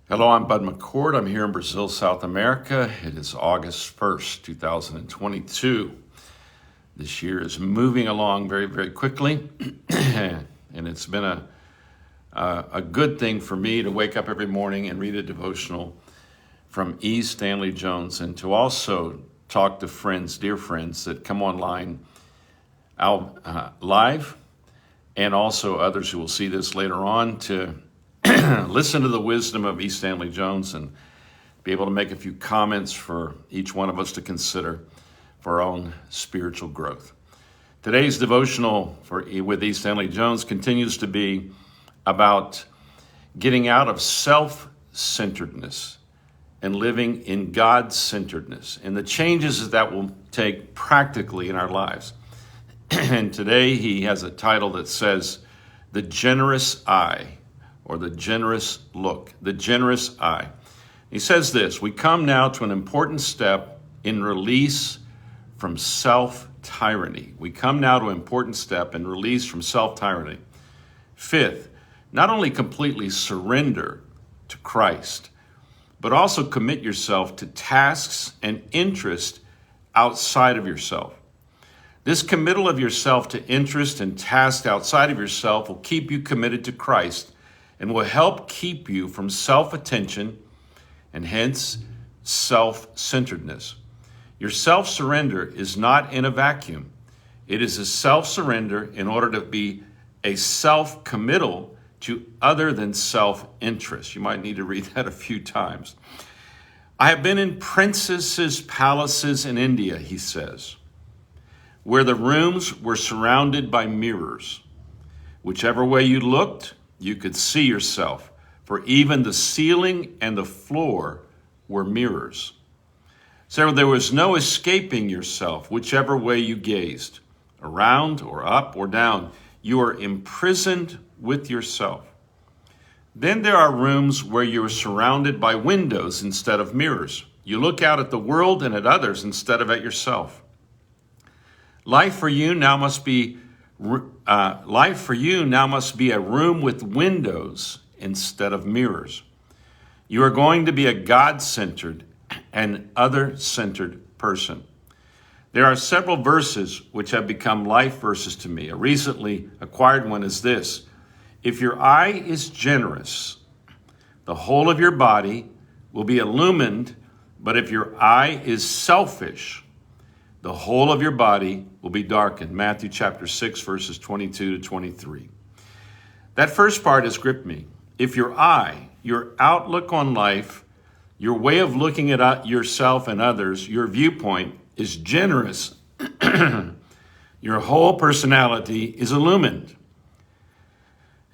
Hello, I'm Bud McCord. I'm here in Brazil, South America. It is August 1st, 2022. This year is moving along very, very quickly. And it's been a good thing for me to wake up every morning and read a devotional from Stanley Jones, and to also talk to friends, dear friends that come online live, and also others who will see this later on, to listen to the wisdom of Stanley Jones and be able to make a few comments for each one of us to consider for our own spiritual growth. Today's devotional with Stanley Jones continues to be about getting out of self-centeredness and living in God-centeredness, and the changes that will take practically in our lives. And today he has a title that says, The Generous Eye, or the generous look, the generous eye. He says this: we come now to an important step in release from self-tyranny. We come now to an important step in release from self-tyranny. Fifth, not only completely surrender to Christ, but also commit yourself to tasks and interests outside of yourself. This committal of yourself to interest and tasks outside of yourself will keep you committed to Christ and will help keep you from self-attention and hence self-centeredness. Your self-surrender is not in a vacuum. It is a self-surrender in order to be a self-committal to other than self-interest. You might need to read that a few times. I have been in princesses' palaces in India, he says, where the rooms were surrounded by mirrors. Whichever way you looked, you could see yourself, for even the ceiling and the floor were mirrors. So there was no escaping yourself, whichever way you gazed, around or up or down. You are imprisoned with yourself. Then there are rooms where you are surrounded by windows instead of mirrors. You look out at the world and at others instead of at yourself. Life for you now must be a room with windows instead of mirrors. You are going to be a God-centered and other-centered person. There are several verses which have become life verses to me. A recently acquired one is this: if your eye is generous, the whole of your body will be illumined, but if your eye is selfish, the whole of your body will be darkened. Matthew chapter 6, verses 22 to 23. That first part has gripped me. If your eye, your outlook on life, your way of looking at yourself and others, your viewpoint is generous, your whole personality is illumined.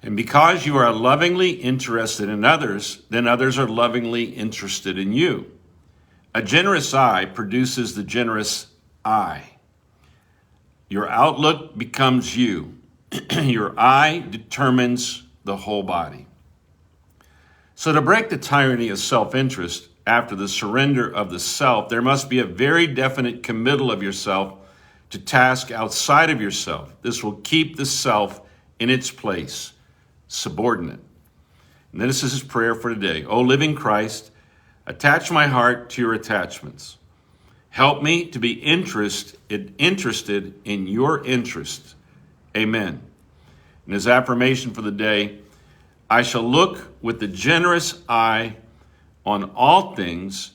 And because you are lovingly interested in others, then others are lovingly interested in you. A generous eye produces the generous eye. Your outlook becomes you. Your eye determines the whole body. So to break the tyranny of self-interest after the surrender of the self, there must be a very definite committal of yourself to task outside of yourself. This will keep the self in its place, subordinate. And this is his prayer for today. O living Christ, attach my heart to your attachments. Help me to be interested in your interest. Amen. And his affirmation for the day: I shall look with the generous eye on all things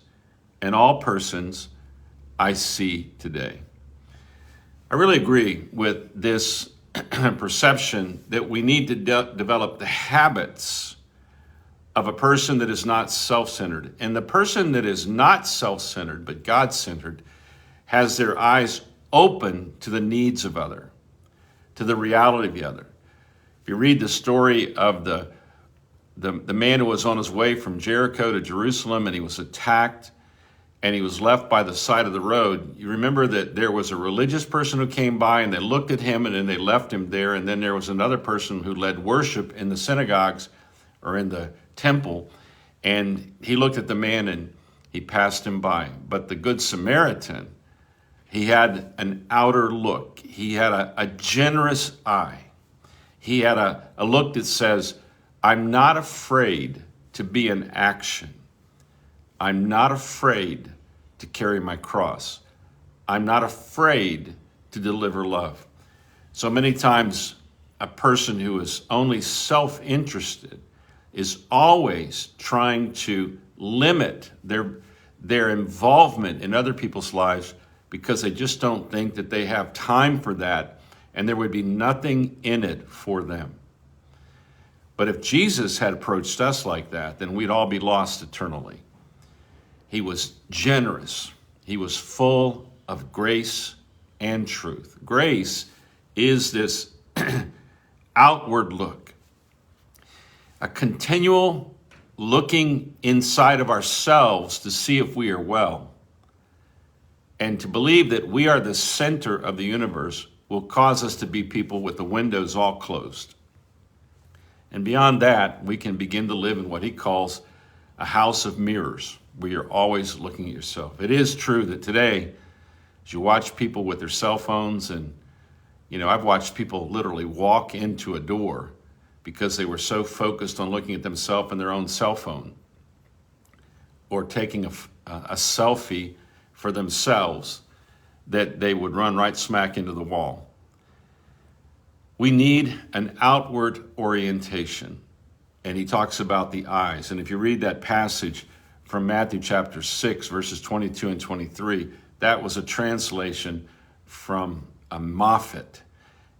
and all persons I see today. I really agree with this perception that we need to develop the habits of a person that is not self-centered. And the person that is not self-centered but God-centered has their eyes open to the needs of other, to the reality of the other. If you read the story of the man who was on his way from Jericho to Jerusalem, and he was attacked and he was left by the side of the road, you remember that there was a religious person who came by and they looked at him and then they left him there. And then there was another person who led worship in the synagogues or in the temple, and he looked at the man and he passed him by. But the Good Samaritan, he had an outer look. He had a generous eye. He had a look that says, I'm not afraid to be an action. I'm not afraid to carry my cross. I'm not afraid to deliver love. So many times, a person who is only self-interested is always trying to limit their involvement in other people's lives because they just don't think that they have time for that, and there would be nothing in it for them. But if Jesus had approached us like that, then we'd all be lost eternally. He was generous. He was full of grace and truth. Grace is this outward look, a continual looking inside of ourselves to see if we are well. And to believe that we are the center of the universe will cause us to be people with the windows all closed. And beyond that, we can begin to live in what he calls a house of mirrors, where you're always looking at yourself. It is true that today, as you watch people with their cell phones, and I've watched people literally walk into a door because they were so focused on looking at themselves in their own cell phone, or taking a selfie for themselves, that they would run right smack into the wall. We need an outward orientation. And he talks about the eyes. And if you read that passage from Matthew chapter 6, verses 22 and 23, that was a translation from a Moffat.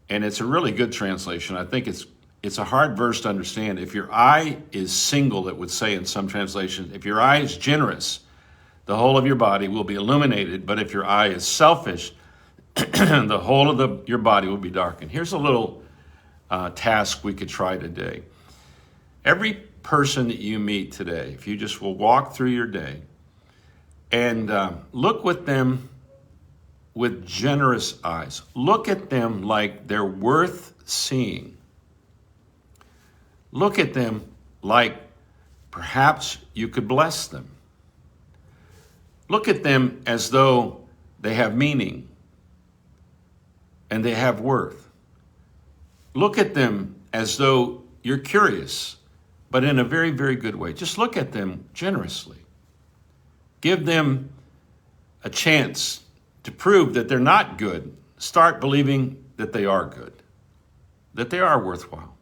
And it's a really good translation. I think it's a hard verse to understand. If your eye is single, it would say in some translations, if your eye is generous, the whole of your body will be illuminated. But if your eye is selfish, the whole of your body will be darkened. Here's a little task we could try today. Every person that you meet today, if you just will walk through your day and look with them with generous eyes. Look at them like they're worth seeing. Look at them like perhaps you could bless them. Look at them as though they have meaning and they have worth. Look at them as though you're curious, but in a very, very good way. Just look at them generously. Give them a chance to prove that they're not good. Start believing that they are good, that they are worthwhile.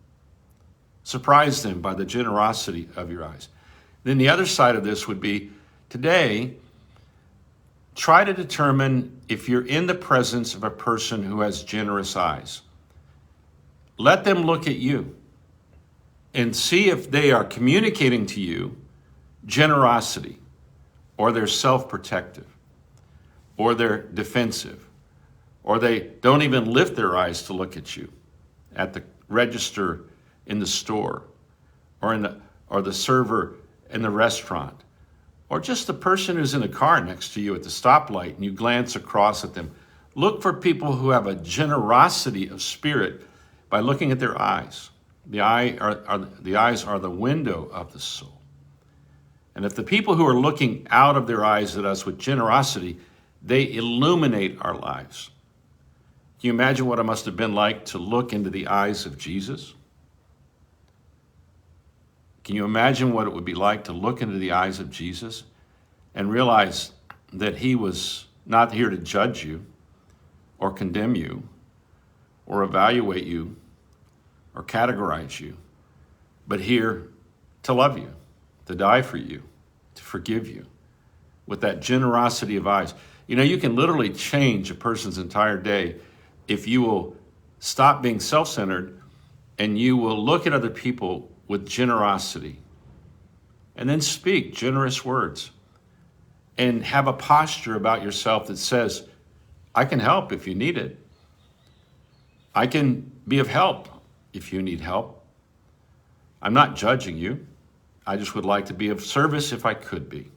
Surprise them by the generosity of your eyes. Then the other side of this would be, today, try to determine if you're in the presence of a person who has generous eyes. Let them look at you and see if they are communicating to you generosity, or they're self-protective, or they're defensive, or they don't even lift their eyes to look at you at the register in the store, or the server in the restaurant, or just the person who's in a car next to you at the stoplight and you glance across at them. Look for people who have a generosity of spirit by looking at their eyes. The eyes are the window of the soul. And if the people who are looking out of their eyes at us with generosity, they illuminate our lives. Can you imagine what it must have been like to look into the eyes of Jesus? Can you imagine what it would be like to look into the eyes of Jesus and realize that he was not here to judge you or condemn you or evaluate you or categorize you, but here to love you, to die for you, to forgive you, with that generosity of eyes. You can literally change a person's entire day if you will stop being self-centered and you will look at other people with generosity and then speak generous words and have a posture about yourself that says, I can help if you need it. I can be of help if you need help. I'm not judging you. I just would like to be of service if I could be.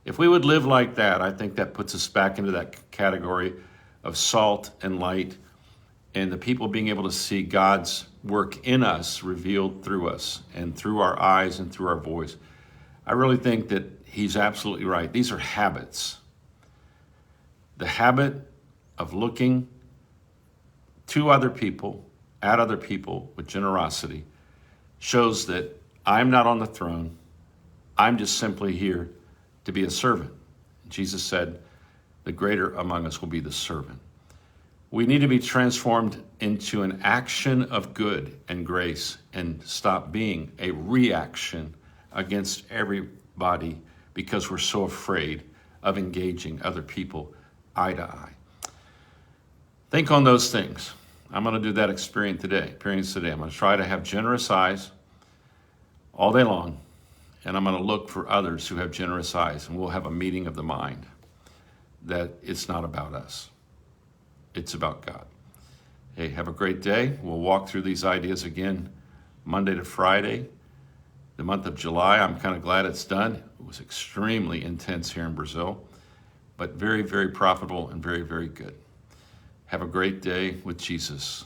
If we would live like that, I think that puts us back into that category of salt and light, and the people being able to see God's work in us revealed through us and through our eyes and through our voice. I really think that he's absolutely right. These are habits. The habit of looking to other people, at other people with generosity, shows that I'm not on the throne, I'm just simply here to be a servant. Jesus said, the greater among us will be the servant. We need to be transformed into an action of good and grace and stop being a reaction against everybody because we're so afraid of engaging other people eye to eye. Think on those things. I'm going to do that experience today. I'm going to try to have generous eyes all day long, and I'm going to look for others who have generous eyes, and we'll have a meeting of the mind that it's not about us. It's about God. Hey, have a great day. We'll walk through these ideas again Monday to Friday. The month of July, I'm kind of glad it's done. It was extremely intense here in Brazil, but very, very profitable and very, very good. Have a great day with Jesus.